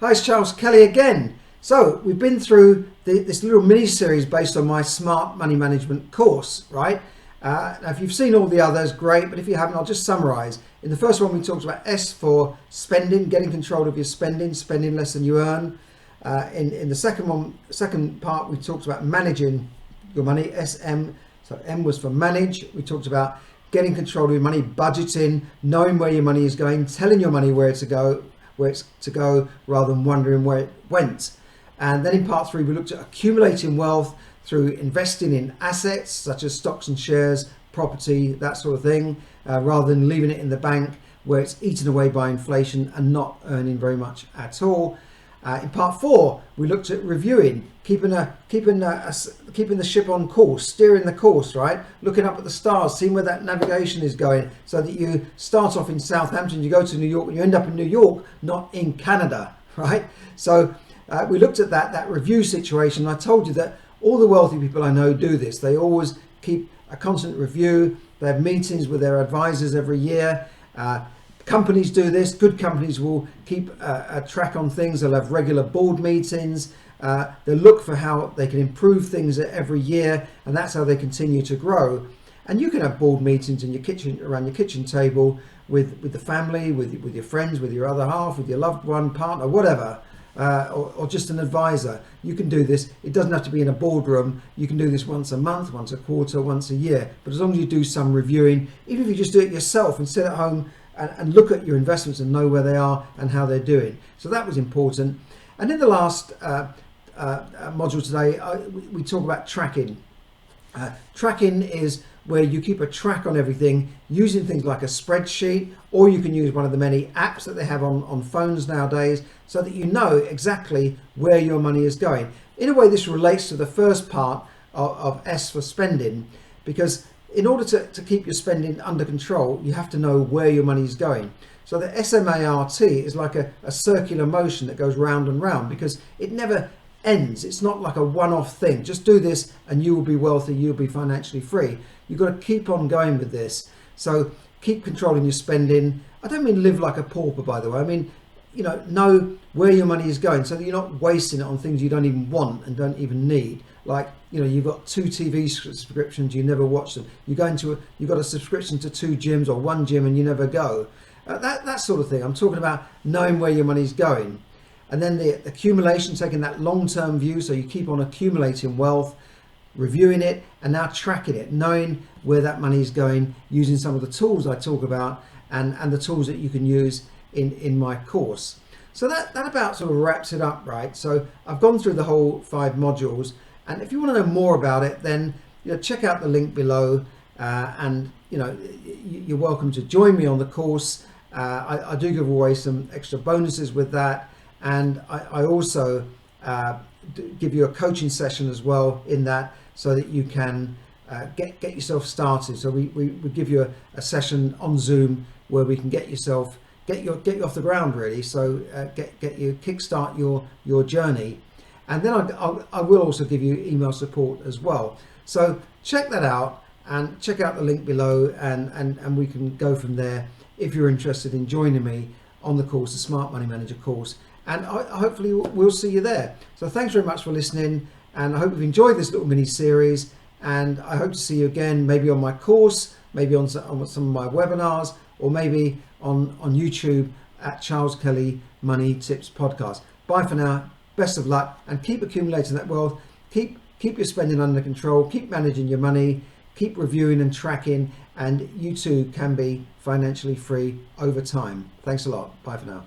Hi, it's Charles Kelly again. So we've been through this little mini series based on my Smart Money Management course, right? Now if you've seen all the others, great, but if you haven't, I'll just summarize. In the first one, we talked about S for spending, getting control of your spending less than you earn. In the second part, we talked about managing your money, SM. So M was for manage. We talked about getting control of your money, budgeting, knowing where your money is going, telling your money where it's to go rather than wondering where it went. And then in part 3, we looked at accumulating wealth through investing in assets such as stocks and shares, property, that sort of thing, rather than leaving it in the bank where it's eaten away by inflation and not earning very much at all. In part 4, we looked at reviewing, keeping the ship on course, steering the course, right? Looking up at the stars, seeing where that navigation is going, so that you start off in Southampton, you go to New York, and you end up in New York, not in Canada, right? So we looked at that review situation. I told you that all the wealthy people I know do this. They always keep a constant review. They have meetings with their advisors every year. Companies do this. Good companies will keep a track on things. They'll have regular board meetings. They'll look for how they can improve things every year, and that's how they continue to grow. And you can have board meetings in your kitchen, around your kitchen table, with the family, with your friends, with your other half, with your loved one, partner, whatever, or just an advisor. You can do this. It doesn't have to be in a boardroom. You can do this once a month, once a quarter, once a year. But as long as you do some reviewing, even if you just do it yourself and sit at home and look at your investments and know where they are and how they're doing. So that was important. And in the last module today, we talk about tracking. Tracking is where you keep a track on everything using things like a spreadsheet, or you can use one of the many apps that they have on phones nowadays, so that you know exactly where your money is going. In a way, this relates to the first part of S for spending, because in order to keep your spending under control, you have to know where your money is going. So the SMART is like a circular motion that goes round and round, because it never ends. It's not like a one-off thing. Just do this and you will be wealthy, you'll be financially free. You've got to keep on going with this. So keep controlling your spending. I don't mean live like a pauper, by the way. I mean, know where your money is going, so that you're not wasting it on things you don't even want and don't even need. Like, you've got 2 TV subscriptions, you never watch them. You've got a subscription to 2 gyms or 1 gym and you never go. That sort of thing. I'm talking about knowing where your money's going. And then the accumulation, taking that long-term view, so you keep on accumulating wealth, reviewing it, and now tracking it, knowing where that money is going, using some of the tools I talk about and the tools that you can use in my course. So that about sort of wraps it up, right? So I've gone through the whole 5 modules, and if you want to know more about it, then check out the link below, and you're welcome to join me on the course. I do give away some extra bonuses with that, and I also give you a coaching session as well in that, so that you can get yourself started. So we give you a session on Zoom where we can get you off the ground, really. So get you kickstart your journey, and then I will also give you email support as well. So check that out and check out the link below, and we can go from there if you're interested in joining me on the course, the Smart Money Manager course. And hopefully we'll see you there. So thanks very much for listening, and I hope you've enjoyed this little mini series, and I hope to see you again, maybe on my course, maybe on some of my webinars, or maybe on YouTube at Charles Kelly Money Tips Podcast. Bye for now, best of luck, and keep accumulating that wealth, keep your spending under control, keep managing your money, keep reviewing and tracking, and you too can be financially free over time. Thanks a lot. Bye for now.